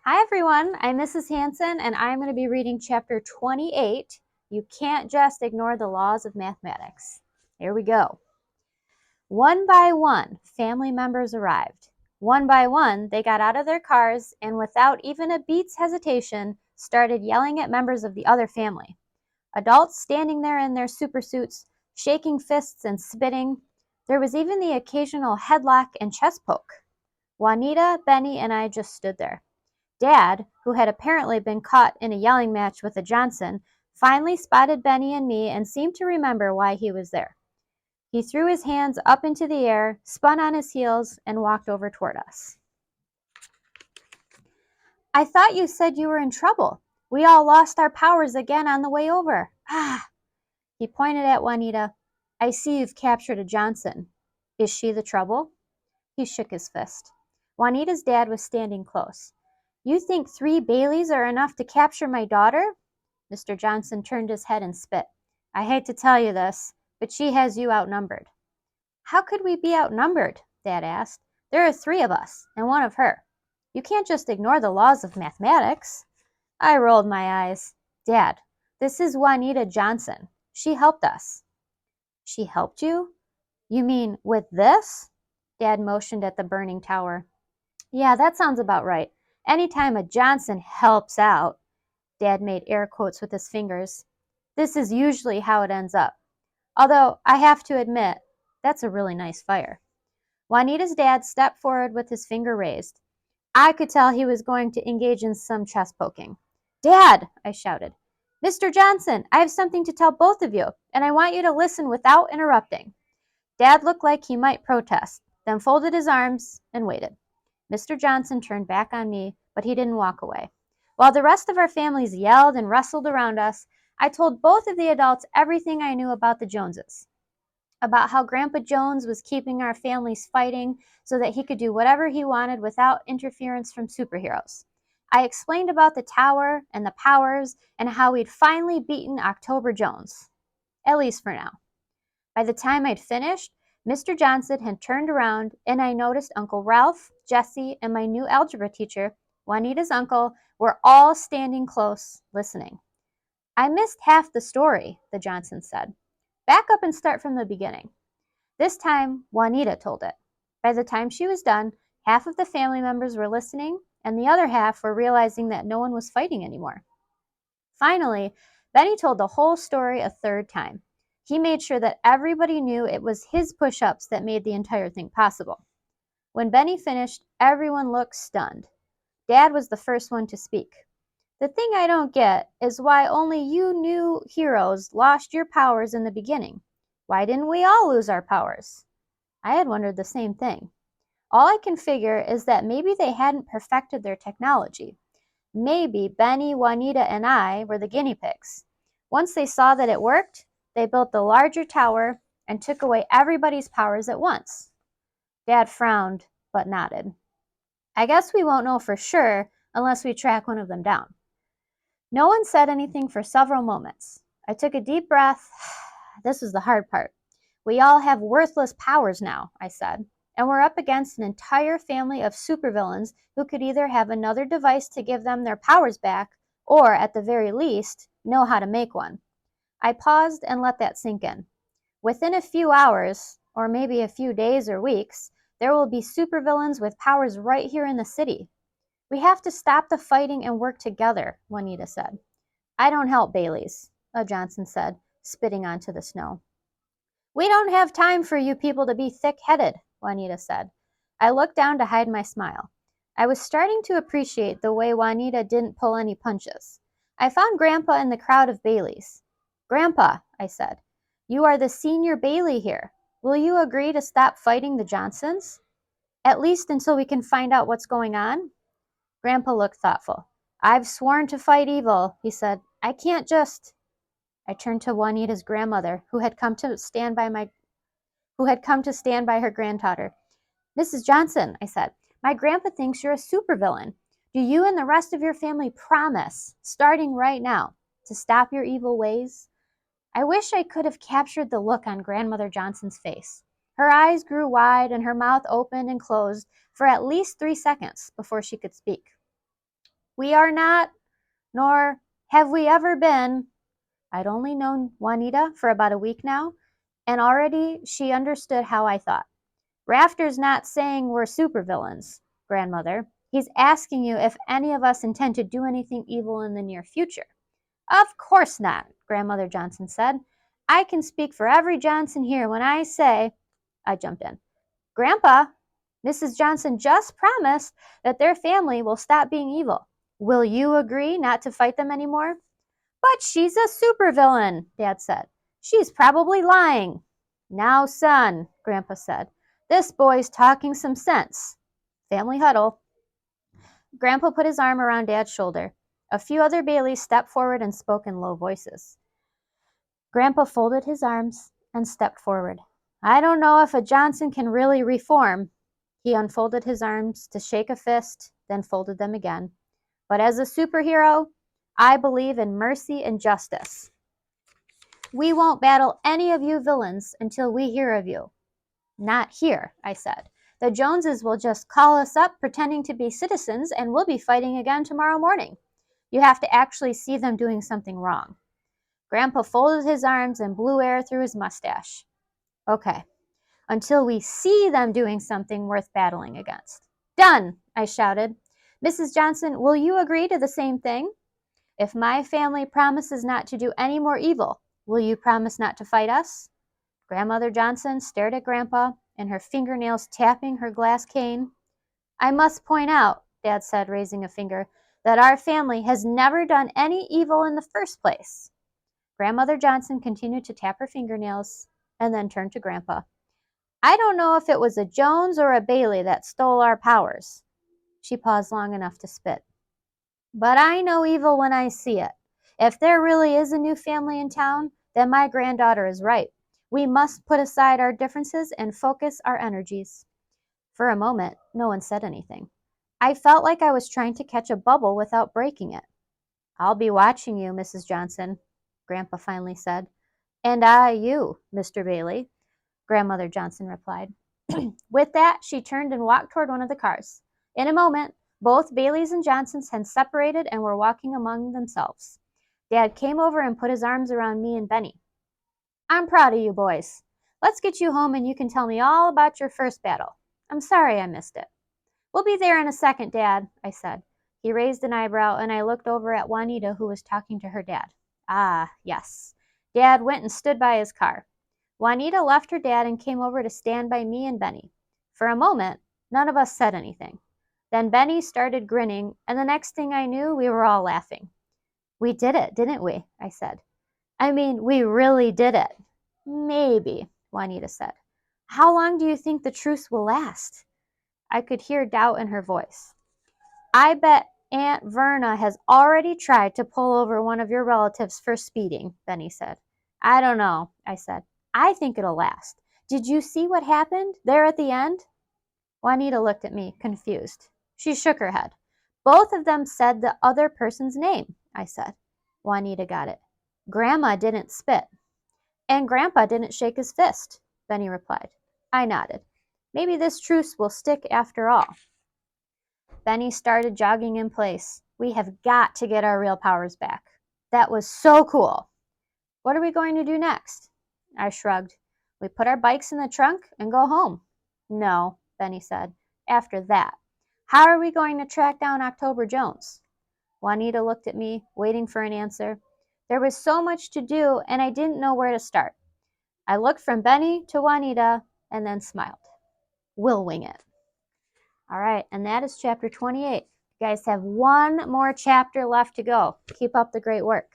Hi everyone, I'm Mrs. Hanson and I'm going to be reading chapter 28. You can't just ignore the laws of mathematics. Here we go. One by one, family members arrived. One by one, they got out of their cars and without even a beat's hesitation, started yelling at members of the other family. Adults standing there in their supersuits, shaking fists and spitting. There was even the occasional headlock and chest poke. Juanita, Benny, and I just stood there. Dad, who had apparently been caught in a yelling match with a Johnson, finally spotted Benny and me and seemed to remember why he was there. He threw his hands up into the air, spun on his heels, and walked over toward us. I thought you said you were in trouble. We all lost our powers again on the way over. Ah! He pointed at Juanita. I see you've captured a Johnson. Is she the trouble? He shook his fist. Juanita's dad was standing close. You think 3 Baileys are enough to capture my daughter? Mr. Johnson turned his head and spit. I hate to tell you this, but she has you outnumbered. How could we be outnumbered? Dad asked. There are 3 of us, and 1 of her. You can't just ignore the laws of mathematics. I rolled my eyes. Dad, this is Juanita Johnson. She helped us. She helped you? You mean with this? Dad motioned at the burning tower. Yeah, that sounds about right. Anytime a Johnson helps out, Dad made air quotes with his fingers, this is usually how it ends up. Although, I have to admit, that's a really nice fire. Juanita's dad stepped forward with his finger raised. I could tell he was going to engage in some chest poking. Dad, I shouted. Mr. Johnson, I have something to tell both of you, and I want you to listen without interrupting. Dad looked like he might protest, then folded his arms and waited. Mr. Johnson turned back on me, but he didn't walk away. While the rest of our families yelled and wrestled around us, I told both of the adults everything I knew about the Joneses. About how Grandpa Jones was keeping our families fighting so that he could do whatever he wanted without interference from superheroes. I explained about the tower and the powers and how we'd finally beaten October Jones. At least for now. By the time I'd finished, Mr. Johnson had turned around and I noticed Uncle Ralph, Jesse, and my new algebra teacher, Juanita's uncle, were all standing close, listening. I missed half the story, the Johnson said. Back up and start from the beginning. This time, Juanita told it. By the time she was done, half of the family members were listening and the other half were realizing that no one was fighting anymore. Finally, Benny told the whole story a 3rd time. He made sure that everybody knew it was his push-ups that made the entire thing possible. When Benny finished, everyone looked stunned. Dad was the first one to speak. The thing I don't get is why only you new heroes lost your powers in the beginning. Why didn't we all lose our powers? I had wondered the same thing. All I can figure is that maybe they hadn't perfected their technology. Maybe Benny, Juanita, and I were the guinea pigs. Once they saw that it worked, they built the larger tower and took away everybody's powers at once. Dad frowned, but nodded. I guess we won't know for sure unless we track one of them down. No one said anything for several moments. I took a deep breath. This was the hard part. We all have worthless powers now, I said, and we're up against an entire family of supervillains who could either have another device to give them their powers back or, at the very least, know how to make one. I paused and let that sink in. Within a few hours, or maybe a few days or weeks, there will be supervillains with powers right here in the city. We have to stop the fighting and work together, Juanita said. I don't help Baileys, Johnson said, spitting onto the snow. We don't have time for you people to be thick-headed, Juanita said. I looked down to hide my smile. I was starting to appreciate the way Juanita didn't pull any punches. I found Grandpa in the crowd of Baileys. Grandpa, I said, you are the senior Bailey here. Will you agree to stop fighting the Johnsons? At least until we can find out what's going on? Grandpa looked thoughtful. I've sworn to fight evil, he said. I can't just... I turned to Juanita's grandmother, who had come to stand by her granddaughter. Mrs. Johnson, I said, my grandpa thinks you're a supervillain. Do you and the rest of your family promise, starting right now, to stop your evil ways? I wish I could have captured the look on Grandmother Johnson's face. Her eyes grew wide and her mouth opened and closed for at least 3 seconds before she could speak. We are not, nor have we ever been. I'd only known Juanita for about a week now, and already she understood how I thought. Rafter's not saying we're supervillains, grandmother. He's asking you if any of us intend to do anything evil in the near future. Of course not, Grandmother Johnson said. I can speak for every Johnson here when I say, I jumped in, Grandpa, Mrs. Johnson just promised that their family will stop being evil. Will you agree not to fight them anymore? But she's a supervillain, Dad said. She's probably lying. Now, son, Grandpa said, this boy's talking some sense. Family huddle. Grandpa put his arm around Dad's shoulder. A few other Baileys stepped forward and spoke in low voices. Grandpa folded his arms and stepped forward. I don't know if a Johnson can really reform. He unfolded his arms to shake a fist, then folded them again. But as a superhero, I believe in mercy and justice. We won't battle any of you villains until we hear of you. Not here, I said. The Joneses will just call us up pretending to be citizens and we'll be fighting again tomorrow morning. You have to actually see them doing something wrong. Grandpa folded his arms and blew air through his mustache. Okay, until we see them doing something worth battling against. Done, I shouted. Mrs. Johnson, will you agree to the same thing? If my family promises not to do any more evil, will you promise not to fight us? Grandmother Johnson stared at Grandpa, and her fingernails tapping her glass cane. I must point out, Dad said, raising a finger, that our family has never done any evil in the first place. Grandmother Johnson continued to tap her fingernails and then turned to Grandpa. I don't know if it was a Jones or a Bailey that stole our powers. She paused long enough to spit. But I know evil when I see it. If there really is a new family in town, then my granddaughter is right. We must put aside our differences and focus our energies. For a moment, no one said anything. I felt like I was trying to catch a bubble without breaking it. I'll be watching you, Mrs. Johnson, Grandpa finally said. And I you, Mr. Bailey, Grandmother Johnson replied. With that, she turned and walked toward one of the cars. In a moment, both Baileys and Johnsons had separated and were walking among themselves. Dad came over and put his arms around me and Benny. I'm proud of you boys. Let's get you home and you can tell me all about your first battle. I'm sorry I missed it. We'll be there in a second, Dad, I said. He raised an eyebrow and I looked over at Juanita, who was talking to her dad. Ah, yes. Dad went and stood by his car. Juanita left her dad and came over to stand by me and Benny. For a moment, none of us said anything. Then Benny started grinning, and the next thing I knew, we were all laughing. We did it, didn't we? I said. I mean, we really did it. Maybe, Juanita said. How long do you think the truce will last? I could hear doubt in her voice. I bet Aunt Verna has already tried to pull over one of your relatives for speeding, Benny said. I don't know, I said. I think it'll last. Did you see what happened there at the end? Juanita looked at me, confused. She shook her head. Both of them said the other person's name, I said. Juanita got it. Grandma didn't spit. And Grandpa didn't shake his fist, Benny replied. I nodded. Maybe this truce will stick after all. Benny started jogging in place. We have got to get our real powers back. That was so cool. What are we going to do next? I shrugged. We put our bikes in the trunk and go home. No, Benny said. After that. How are we going to track down October Jones? Juanita looked at me, waiting for an answer. There was so much to do, and I didn't know where to start. I looked from Benny to Juanita and then smiled. We'll wing it. All right, and that is chapter 28. You guys have one more chapter left to go. Keep up the great work.